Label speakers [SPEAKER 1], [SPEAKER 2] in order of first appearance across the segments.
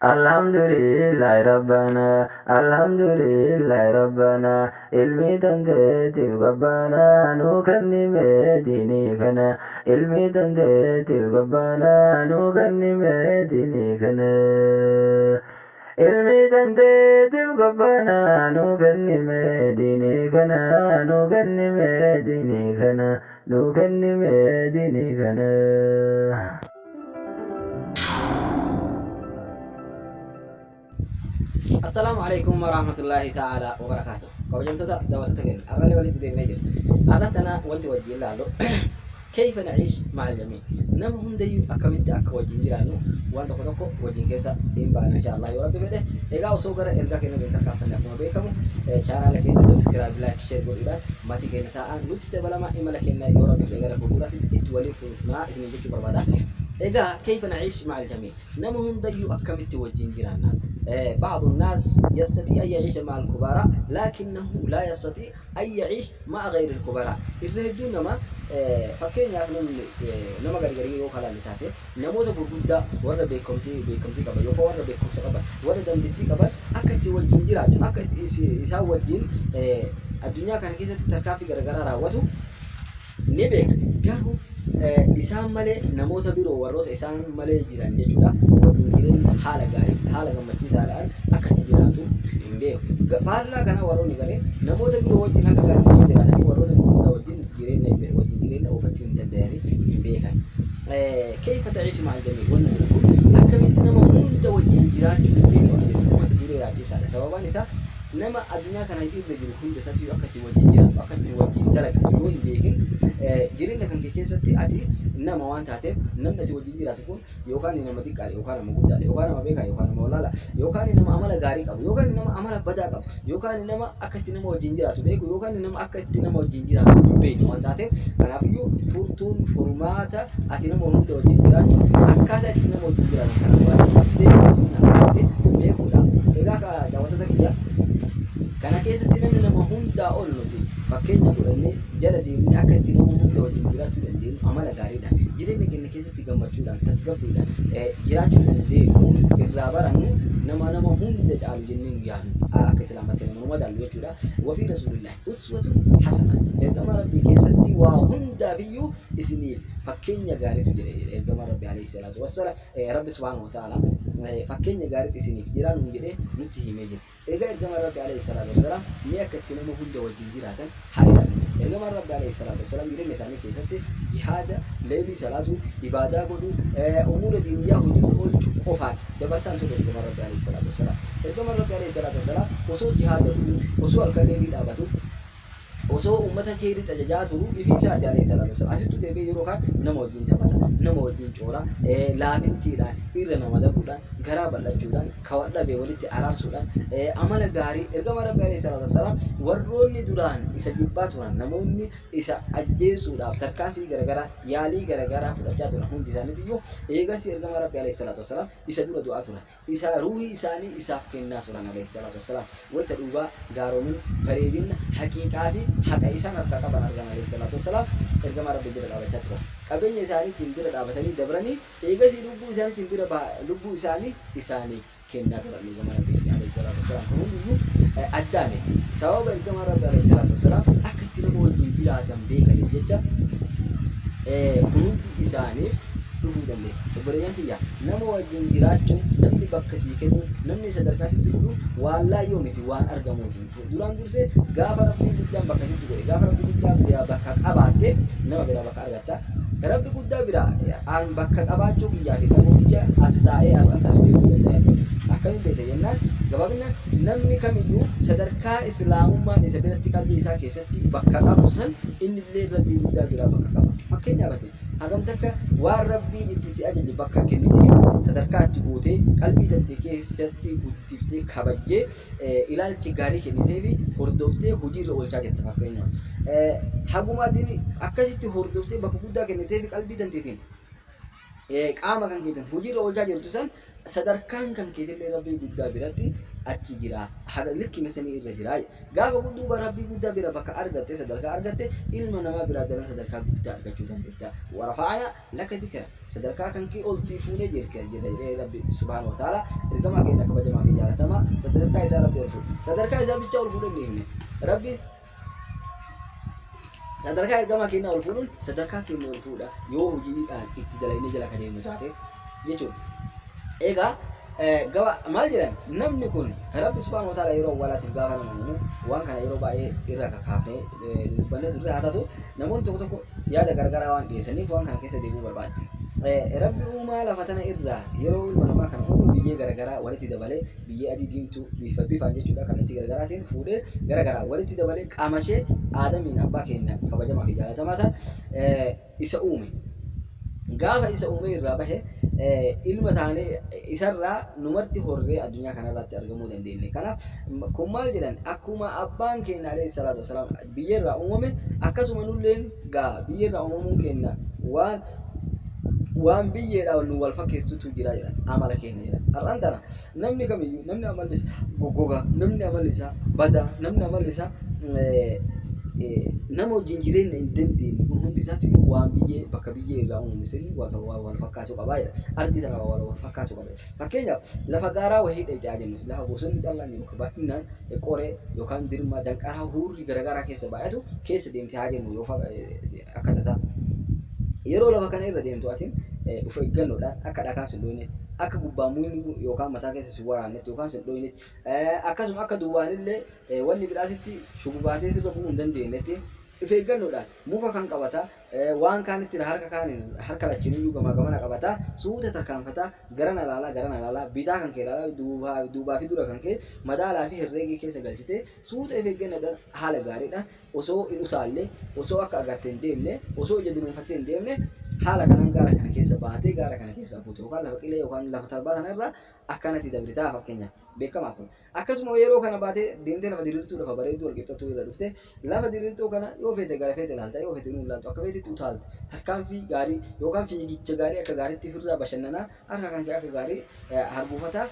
[SPEAKER 1] الحمد لله ربنا الحمد لله ربنا علمي تنتهي وقبانا نوكني مديني كنا علمي تنتهي وقبانا نوكني مديني كنا علمي تنتهي وقبانا نوكني مديني كنا نوكني مديني كنا نوكني مديني كنا
[SPEAKER 2] السلام عليكم ورحمة الله تعالى وبركاته. كوجمتوتا دواتو تجين. أراني ولدي دي نيجر. أنا ولدي وجي لالو. كيف نعيش مع الجميع؟ نم هم ديو أكمل تأك وجين جيرانو. وان تكو وجين كيسا إن إن شاء الله يورب بيده. إيجا وسوكر إلقا كنا بنتكلم فينا فما بيكمو. شارع لكن سبسكرايب لايك شير قولي ما تيجي نتاعن لوت تبلا ما إما لكن يورب بيده غير فقولات إتولي فما إسمه بيجي بربادا. إيجا كيف نعيش مع الجميع؟ نم هم ديو أكمل توجين جيراننا. بعض الناس يستطيع أن يعيش مع الكبراء لكنه لا يستطيع أن يعيش مع غير الكبراء. الرجل نما فكين يعملون نما غريغري وكلا نشاته نموت بوجودا ورا بيكمتي كبا يوكو ورا بيكمتي كبا ورا دندتي كبا أكتي وجين جرا أكتي يساو وجين الدنيا كان كيسة تركافي غرغرة راوتو نبيك جارو isaan malee namoota biroo warroota isaan malee jiran jechuudha wajjin jireenya haala gammachiisaadhaan akka jiraatu hin beeku. Faallaa kana warroonni galee namoota biroo wajjin akka gaarii jiraatanii warroota biroo wajjin jireenya oofachuu hin danda'anii hin beekan. كيف تعيش مع الجميع؟ وانا نقول أكمل نما هند وجنجرات ما تدوري راجع سالة سبب نسا نما الدنيا كان يدير رجل هند ساتي وقت وجنجرات وقت وجنجرات تلوي بيكن جرينا كان كيسة أتي نما وان تاتي نما توجنجرات تكون يوكان نما تكاري يوكان مقدار يوكان ما بيكا يوكان مولالا يوكان نما عمل غاري كاب يوكان نما عمل بدا كاب يوكان نما أكتي نما وجنجرات بيكو يوكان نما أكتي نما وجنجرات بيك وان تاتي أنا فيو فورتون فورماتا أتي نما هند وجنجرات أكاد أتي نما وجنجرات كان واستي بيكو لا إذا كدوات تكيا كان كيسة نما هند أولوتي فكين يقولني جلدي من أكتي نما هند وجنجرات لندين عمل غاري ده جرينا كنا كيسة تجمعنا تسقبنا جرات لندين الرابرانو نما هند جعلوا جنين يعني كسلامتنا محمد الوجودا وفي رسول الله أسوة حسنة عندما ربي كيسدي وهند بيو إسنيف فكين يقاري تجري عندما ربي عليه الصلاة والسلام رب سبحانه وتعالى فكين يقاري إسنيف جيران مجري نتيه مجد إذا عندما ربي عليه الصلاة والسلام ميا كتنا مهند وجنجراتا حيران عندما ربي عليه الصلاة والسلام جري مثلا كيسدي جهاد ليلي صلاة إبادة بدو أمور دينية هجوم قفان دبرسان تقول عندما ربي عليه الصلاة والسلام عندما ربي عليه الصلاة والسلام وصو جهاد وصو الكلام دابتو وصو أمتها كيري تجاجاتو في ساعة عليه الصلاة والسلام أسيتو تبي يروحا نموجين تبتا نموجين جورا لافين تيرا إيرنا مدبودا غرابة لجودا كوالا بيولي تأرار سودا عمل غاري إرجع مرة عليه الصلاة والسلام وروني دوران إسا جباتوران نموني إسا أجي سودا تركافي غرغرا يالي غرغرا فلجاتوران هم ديساني تيو إيجا سي إرجع مرة عليه الصلاة والسلام إسا دورا دعاتوران إسا روحي إساني إسا فكنا توران عليه الصلاة والسلام ويتدوبا غاروني فريدين حقيقاتي حق إسان أركا كبر أرجع عليه الصلاة والسلام إرجع مرة بيجرا دعوة قبل إساني تنبير دعوتني دبرني إيجا سي لبو إساني تنبير لبو إساني كنا ترى إرجع مرة عليه الصلاة والسلام هم يجوا أداني سواء إرجع مرة عليه الصلاة والسلام أكتر موجين بلا تنبيه كليجة هم إساني ruhuudhaan obboleeyyan kiyya nama wajjin jiraachuu namni bakka sii kennu namni sadarkaa sitti godhu waan laayyoo miti waan argamuuti duraan dursee gaafa rabbiin guddaan bakka sitti godhe gaafa rabbi guddaan biraa bakka qabaatte nama biraa bakka argatta rabbi guddaa biraa aan bakka qabaachuu kiyyaa fi qabuu kiyya as taa'ee argatan beekuu danda'ani akkamiin beekte jennaan gabaabinaan namni kamiyyuu sadarkaa islaamummaan isa biratti qalbii isaa keessatti bakka qabu san inni illee rabbii guddaa biraa bakka qaba fakkeenyaaf hagam takka waan rabbiin itti si ajaje bakka kennitee sadarkaa itti gootee qalbii tante keessatti guddiftee kabajjee ilaalchi gaarii kennitee fi hordoftee hojiirra oolchaa jirta fakkeenyaaf hagumaatiin akkasitti hordoftee bakka guddaa kennitee fi qalbii tanteetiin qaama kan keetiin hojiirra oolchaa jirtu san sadarkaan kan keetillee rabbii guddaa biratti achi jira haga likki misanii irra jira gaafa gudduuba rabbii guddaa bira bakka argatte sadarkaa argatte ilma namaa biraa dalan sadarkaa guddaa argachuu dandeetta warafa'ana laka dikra sadarkaa kan kee ol siifuunee jirka jedha rabbi subhaanahu wa ta'ala ergamaa keenya kabajamaa fi jaalatamaa sadarkaa isaa rabbi ol fuudhe sadarkaa isaa bicha ol fuudhe himne rabbi sadarkaa ergamaa keenya ol fuudhuun sadarkaa keenya ol fuudha yoo hojiidhaan itti dalagne jala kan deemu taate jechuudha. Egaa gaba maal jedhan namni kun rabbi subhaanahu wa ta'ala yeroo awwaalaatiif gaafa nama uumu waan kana yeroo baay'ee irra kakaafnee dubbanne turre haa taatu namoonni tokko tokko yaada garagaraa waan dhiyeessaniif waan kana keessa deemuu barbaadu. Rabbi uumaa lafa tana irraa yeroo ilma namaa kana uumu biyyee garagaraa walitti dabalee biyyee adii diimtuu bifaan jechuudha kallattii garagaraatiin fuudhee garagaraa walitti dabalee qaamashee aadamiin abbaa keenya kabajamaa fi jaalatamaa san isa uume. Gaafa isa uume irraa bahe ilma taanee isarraa numarti horree addunyaa kanarratti argamuu dandeenye. Kanaaf kun maal jedhan akkuma abbaan keenya alayhi salaatu wasalaam biyyerraa uumame akkasuma nulleen gaa biyyerraa uumamuun keenya waan biyyeedhaan nu wal fakkeessutu jira jedhan amala keenya jedhan. Har'aan tana namni kamiyyuu namni amalli isaa goggogaa namni amalli isaa badaa namni amalli isaa nama wajjin jireenya hin dandeenye kun hundi isaatti waan biyyee bakka biyyee irraa uumame sirrii wal fakkaatu qabaa jedha. Ardii sana wal fakkaatu qaba. Fakkeenyaaf lafa gaaraa wahii dheedaa jennu lafa bosonni callaan jennu baay'inaan qoree yookaan dirma danqaraa hurri garagaraa keessa baay'atu keessa deemtee haa jennu yoo akka tasaa yeroo lafa kana irra deemtu atiin of eeggannoodhaan akka dhakaan sin dhoyne akka gubbaa muunni yookaan mataa keessa si waraannetti yookaan sin dhoynetti akkasuma akka duubaanillee wanni biraasitti shugubaatee sirra bu'uu hin dandeenyetti of eeggannoodhaan muka kan qabataa waan kaanitti harka lachiniyyuu gamaa gamana qabataa suuta tarkaanfataa garana laalaa bitaa kan kee laalaa duubaa fi dura kan kee madaalaa fi herreegii keessa galchitee suuta of eeggannoodhaan haala gaariidhaan osoo hin utaallee osoo akka agartee hin deemne osoo ija dunuunfattee hin deemne haala kanaan gaara kana keessa baatee gaara kana keessa buute yookaan lafa qilee yookaan lafa tarbaa sana irraa akkanatti dabritaa fakkeenyaaf beekamaa kun akkasuma yeroo kana baatee deemtee lafa diriirtuu lafa bareedduu walqixxattuu irra dhufte lafa diriirtuu kana yoo feete gara feete ilaalta yoo feete nuun ilaaltu akka feetetti utaalta tarkaanfii gaarii yookaan fiigicha gaarii akka gaariitti firraa bashannanaa harka kan kee akka gaarii harbuufataa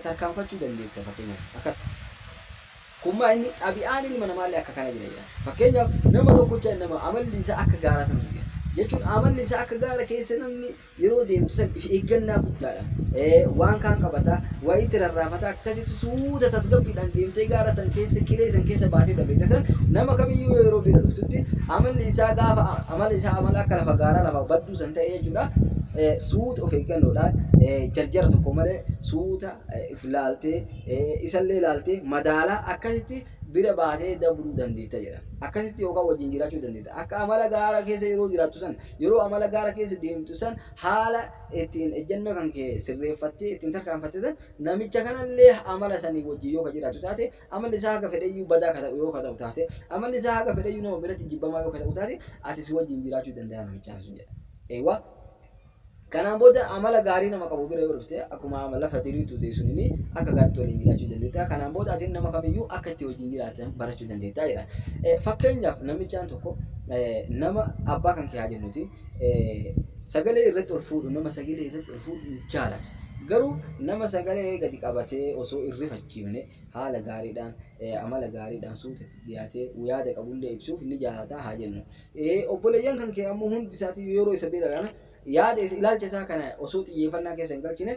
[SPEAKER 2] tarkaanfachuu dandeetta fakkeenyaaf akkas. Kummaa inni xabi'aan ilma namaallee akka kana jira jedha. Fakkeenyaaf nama tokkocha nama amalli isaa akka gaaraa sana jira. Jechuun amalli isaa akka gaara keessa namni yeroo deemtu san of eeggannaa guddaadha. Waan kaan qabataa wayitti rarraafataa akkasitti suuta tasgabbiidhaan deemtee gaara san keessa qilee san keessa baatee dabrite san nama kamiyyuu yeroo bira dhuftutti amalli isaa gaafa amalli isaa amala akka lafa gaaraa lafa badduu san ta'e jechuudha. Suuta of eeggannoodhaan jarjara tokko malee suuta if laaltee isallee laaltee madaalaa akkasitti bira baatee dabruu dandeetta jedha. Akkasitti yookaan wajjin jiraachuu dandeetta. Akka amala gaara keessa yeroo jiraattu san yeroo amala gaara keessa deemtu san haala ittiin ejjennoo kan kee sirreeffattee ittiin tarkaanfatte san namicha kanallee amala sanii wajjin yoo ka jiraatu taate amalli isaa haga fedheyyuu badaa yoo ka ta'u taate amalli isaa haga fedheyyuu nama biratti jibbamaa yoo ka ta'u taate atis wajjin jiraachuu danda'a namichaan sun jedha. Eewwa. Kanaan booda amala gaarii nama qabu bira yoo dhufte akkuma lafa diriirtuu ta'e sunini akka gaariitti waliin jiraachuu dandeetta. Kanaan booda atiin nama kamiyyuu akka itti wajjin jiraatan barachuu dandeetta jedha. Fakkeenyaaf namichaan tokko nama abbaa kan kee haa jennuti sagalee irratti ol fuudhu nama sagalee irratti ol fuudhu jaalatu. Garuu nama sagalee gadi qabatee osoo irrifachiifne haala gaariidhaan amala gaariidhaan suutatti dhiyaatee yaada qabullee ibsuuf ni jaalataa haa jennu. Obboleeyyan kan kee ammoo hundi isaatii yeroo isa bira kana yaada ilaalcha isaa kana osoo xiyyeeffannaa keessa hin galchine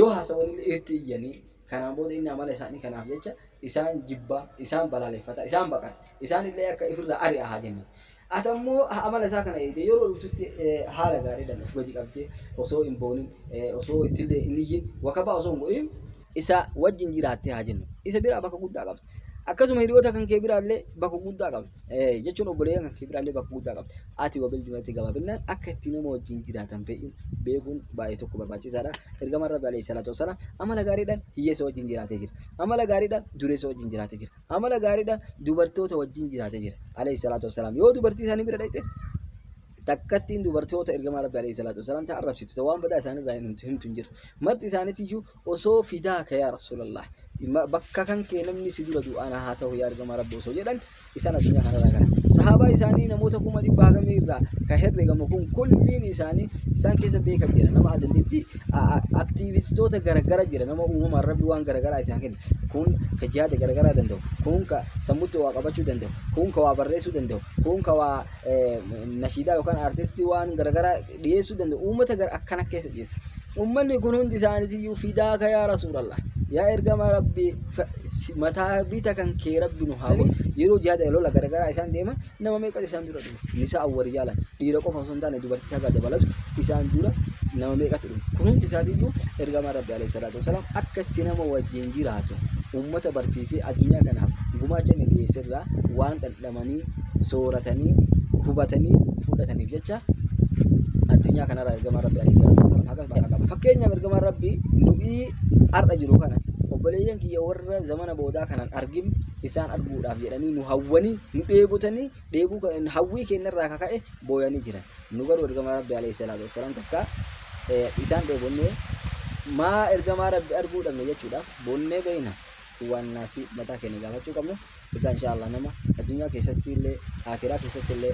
[SPEAKER 2] yoo haasawwan itti iyyanii kanaan booda inni amala isaanii kanaaf jecha isaan jibbaa isaan balaaleffata isaan baqata isaan illee akka ifirraa ari'a haa jennu. Ati ammoo amala isaa kana yeroo dhuftutti haala gaariidhaan of gadi qabdee osoo hin boonin osoo ittillee hin iyyin wakabaa osoo hin godhin isa wajjin jiraattee haa jennu. Isa biraa bakka guddaa qabdi. Akkasuma hiriyoota kan kee biraallee bakka guddaa qabdi. Jechuun obboleeyyan kan kee biraallee bakka guddaa qabdi. Ati wabil jumatti gabaabinaan akka itti nama wajjin jiraatan beekuun baay'ee tokko barbaachisaadha. Ergamaan Rabbi alayhi salaatu wasalaam amala gaariidhaan hiyyeessa wajjin jiraatee jira. Amala gaariidhaan dureessa wajjin jiraatee jira. Amala gaariidhaan dubartoota wajjin jiraatee jira. Alayhi salaatu wasalaam yoo dubartii isaanii bira dhaqxe takkattiin dubartoota ergamaa rabbi alayhi salaatu wasalaam ta'arrabsitu waan badaa isaanii irraa himtu hin jirtu marti isaaniitiyyuu osoo fidaaka yaa rasuulallah bakka kan kee namni si dura du'aana haa ta'u yaa ergamaa rabbi osoo jedhan isaan addunyaa kanarraa kana sahaabaa isaanii namoota 100,000 irraa ka herregamu kun kulliin isaanii isaan keessa beekan jira nama adanditti aktiivistoota garagara jira nama uumamaan rabbi waan garagaraa isaan kenna kun ka jihaada garagaraa danda'u kun ka sammutti waa qabachuu danda'u kun ka waa barreessuu danda'u kun ka waa nashiidaa yookaan artistii waan garagaraa dhiyeessuu danda'u uummata akkana keessa jira ummanni kun hundi isaaniitiyyuu fidaaka yaa rasuulallah yaa ergamaa rabbi mataa bita kan kee rabbi nu haa yeroo jihaada lola garagaraa isaan deeman nama meeqa isaan dura dhufu nisaa awwari jaalan dhiira qofa osoo hin taane dubartii isaa dabalatu isaan dura nama meeqatu dhufu kun hundi isaatiyyuu ergamaa rabbi alayhi salaatu wasalaam akka itti nama wajjin jiraatu ummata barsiisee addunyaa kanaaf gumaacha inni dhiyeessirraa waan dhandhamanii sooratanii hubatanii fudhataniif jecha addunyaa kanarraa ergamaa rabbi alayhi salaatu wasalaam hagas bakka qaba fakkeenyaaf ergamaa rabbi nu'ii ar'a jiru kana obboleeyyan kiyya warra zamana boodaa kanan argin isaan arguudhaaf jedhanii nu hawwanii nu dheebotanii dheebuu hawwii keenyarraa kaka'e booyanii jiran nu garuu ergamaa rabbi alayhi salaatu wasalaam takka isaan dheebonnee maa ergamaa rabbi arguu dhabne jechuudhaaf boonnee beeyna waan naasii mataa keenya gaafachuu qabnu egaa inshaallah nama addunyaa keessatti illee akiraa keessatti illee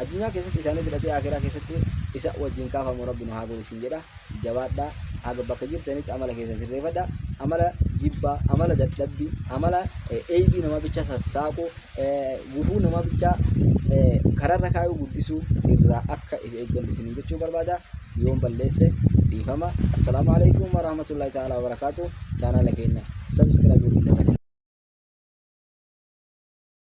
[SPEAKER 2] addunyaa keessatti isaanii fidhatee akiraa keessatti isa wajjin kaafamu rabbi nu haa godhisin jedha jabaadhaa haga bakka jirtanitti amala keessa sirreeffadhaa amala jibbaa amala dadhabbii amala eebii nama bicha sassaaquu gufuu nama bicha kararra kaayuu guddisuu irraa akka eeggannu isiniin jechuu barbaada yoon balleesse dhiifama. Assalaamu alaykum wa rahmatullahi ta'ala wa barakaatuh. Chaanala keenya subscribe godhuun dagatina.